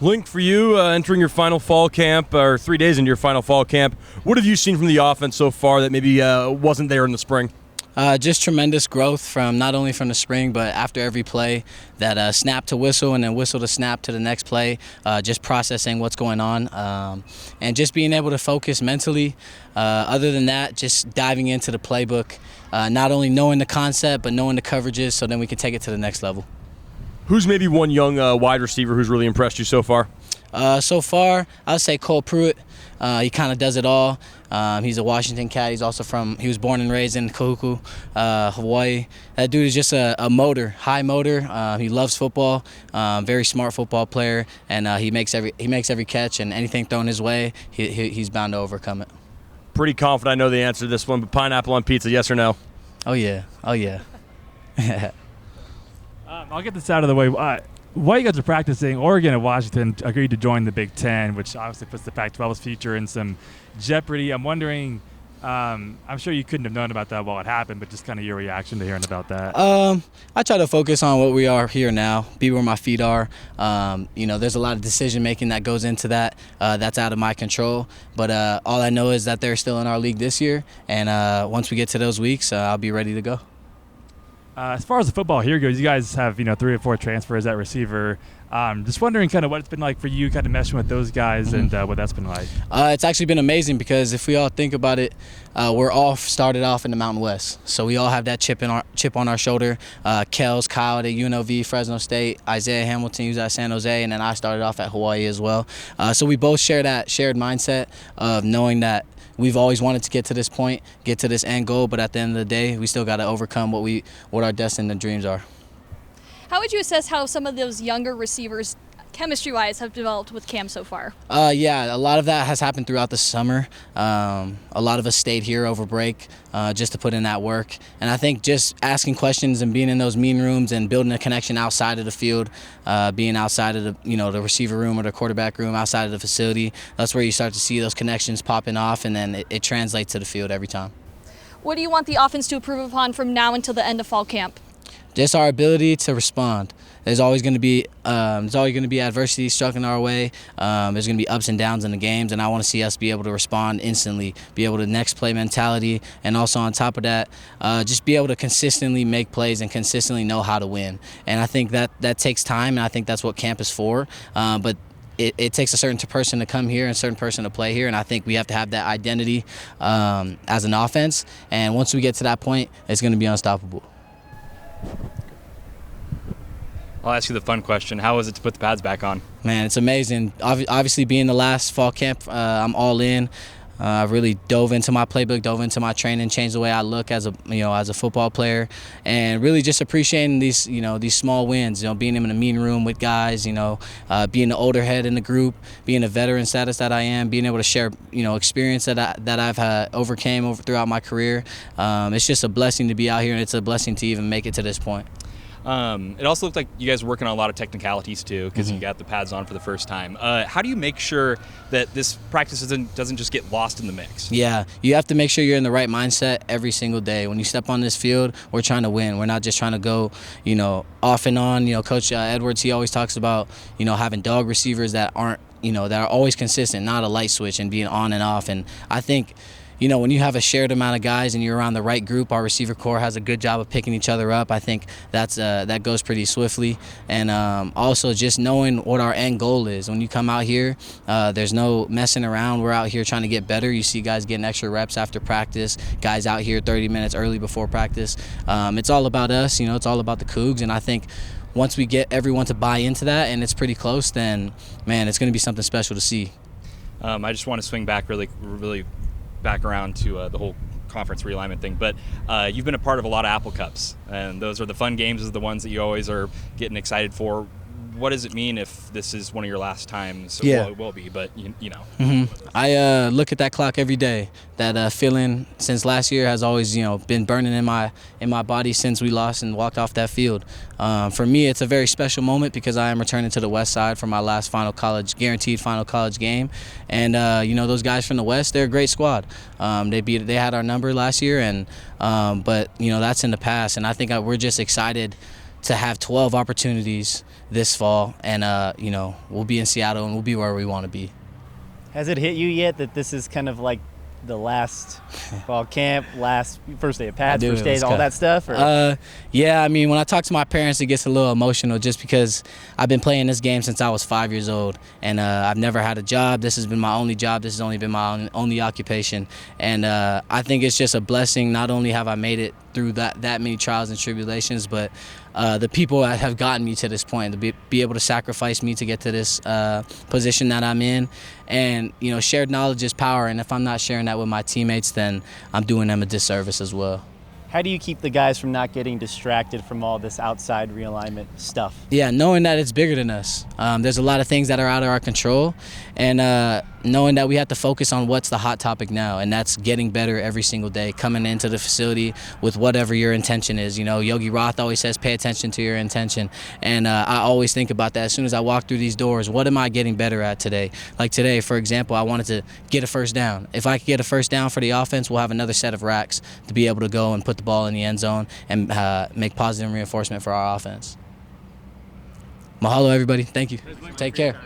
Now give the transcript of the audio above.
Link, for you, entering your final fall camp, or 3 days into your final fall camp, what have you seen from the offense so far that maybe wasn't there in the spring? Just tremendous growth from not only from the spring, but after every play, that snap to whistle and then whistle to snap to the next play, just processing what's going on, and just being able to focus mentally. Other than that, just diving into the playbook, not only knowing the concept, but knowing the coverages so then we can take it to the next level. Who's maybe one young wide receiver who's really impressed you so far? So far, I would say Cole Pruitt. He kind of does it all. He's a Washington cat. He was born and raised in Kahuku, Hawaii. That dude is just a motor, high motor. He loves football, very smart football player, and he makes every catch, and anything thrown his way, he's bound to overcome it. Pretty confident I know the answer to this one, but pineapple on pizza, yes or no? Oh yeah. I'll get this out of the way. While you guys are practicing, Oregon and Washington agreed to join the Big Ten, which obviously puts the Pac-12's future in some jeopardy. I'm wondering, I'm sure you couldn't have known about that while it happened, but just kind of your reaction to hearing about that. I try to focus on what we are here now, be where my feet are. There's a lot of decision-making that goes into that. That's out of my control. But all I know is that they're still in our league this year, and once we get to those weeks, I'll be ready to go. As far as the football here goes, you guys have 3 or 4 transfers at receiver. Just wondering kind of what it's been like for you, kind of meshing with those guys, and what that's been like. It's actually been amazing because if we all think about it, we're all started off in the Mountain West, so we all have that chip on our shoulder. Kels, Kyle at UNLV, Fresno State, Isaiah Hamilton, who's at San Jose, and then I started off at Hawaii as well. So we both share that shared mindset of knowing that we've always wanted to get to this point, get to this end goal, but at the end of the day, we still got to overcome what our destiny and dreams are. How would you assess how some of those younger receivers, chemistry-wise, have developed with Cam so far? Yeah, a lot of that has happened throughout the summer. A lot of us stayed here over break just to put in that work. And I think just asking questions and being in those meeting rooms and building a connection outside of the field, being outside of the receiver room or the quarterback room, outside of the facility, that's where you start to see those connections popping off, and then it translates to the field every time. What do you want the offense to improve upon from now until the end of fall camp? Just our ability to respond. There's always going to be adversity struck in our way. There's going to be ups and downs in the games, and I want to see us be able to respond instantly, be able to next play mentality, and also on top of that, just be able to consistently make plays and consistently know how to win. And I think that takes time, and I think that's what camp is for. But it takes a certain person to come here and a certain person to play here, and I think we have to have that identity as an offense. And once we get to that point, it's going to be unstoppable. I'll ask you the fun question. How was it to put the pads back on? Man, it's amazing. Obviously, being the last fall camp, I'm all in. I really dove into my playbook, dove into my training, changed the way I look as a football player, and really just appreciating these small wins. Being in the meeting room with guys, being the older head in the group, being the veteran status that I am, being able to share experience that I've overcame throughout my career. It's just a blessing to be out here, and it's a blessing to even make it to this point. It also looked like you guys were working on a lot of technicalities too, because you got the pads on for the first time. How do you make sure that this practice doesn't just get lost in the mix? Yeah, you have to make sure you're in the right mindset every single day. When you step on this field, we're trying to win. We're not just trying to go, off and on. Coach Edwards, he always talks about, having dog receivers that aren't, that are always consistent, not a light switch, and being on and off. And I think, when you have a shared amount of guys and you're around the right group, our receiver core has a good job of picking each other up. I think that goes pretty swiftly. And also just knowing what our end goal is. When you come out here, there's no messing around. We're out here trying to get better. You see guys getting extra reps after practice, guys out here 30 minutes early before practice. It's all about us. It's all about the Cougs. And I think once we get everyone to buy into that and it's pretty close, then, man, it's going to be something special to see. I just want to swing back really back around to the whole conference realignment thing, but you've been a part of a lot of Apple Cups, and those are the fun games, is the ones that you always are getting excited for. What does it mean if this is one of your last times? Yeah. Well, it will be, but you know. Mm-hmm. I look at that clock every day. That feeling since last year has always, been burning in my body since we lost and walked off that field. For me, it's a very special moment because I am returning to the West Side for my last guaranteed final college game. And those guys from the West, they're a great squad. They had our number last year, and but that's in the past. And I think we're just excited to have 12 opportunities this fall, and we'll be in Seattle and we'll be where we want to be. Has it hit you yet that this is kind of like the last fall camp, last first day of pads, first days, all that stuff? Yeah, I mean, when I talk to my parents, it gets a little emotional just because I've been playing this game since I was 5 years old, and I've never had a job. This has been my only job. This has only been my only occupation, and I think it's just a blessing. Not only have I made it through that many trials and tribulations, but the people that have gotten me to this point, to be able to sacrifice me to get to this position that I'm in. And, shared knowledge is power, and if I'm not sharing that with my teammates, then I'm doing them a disservice as well. How do you keep the guys from not getting distracted from all this outside realignment stuff? Yeah, knowing that it's bigger than us. There's a lot of things that are out of our control, and knowing that we have to focus on what's the hot topic now, and that's getting better every single day, coming into the facility with whatever your intention is. Yogi Roth always says, pay attention to your intention, and I always think about that as soon as I walk through these doors. What am I getting better at today? Like today, for example, I wanted to get a first down. If I could get a first down for the offense, we'll have another set of racks to be able to go and put the ball in the end zone and make positive reinforcement for our offense. Mahalo, everybody. Thank you. Take care.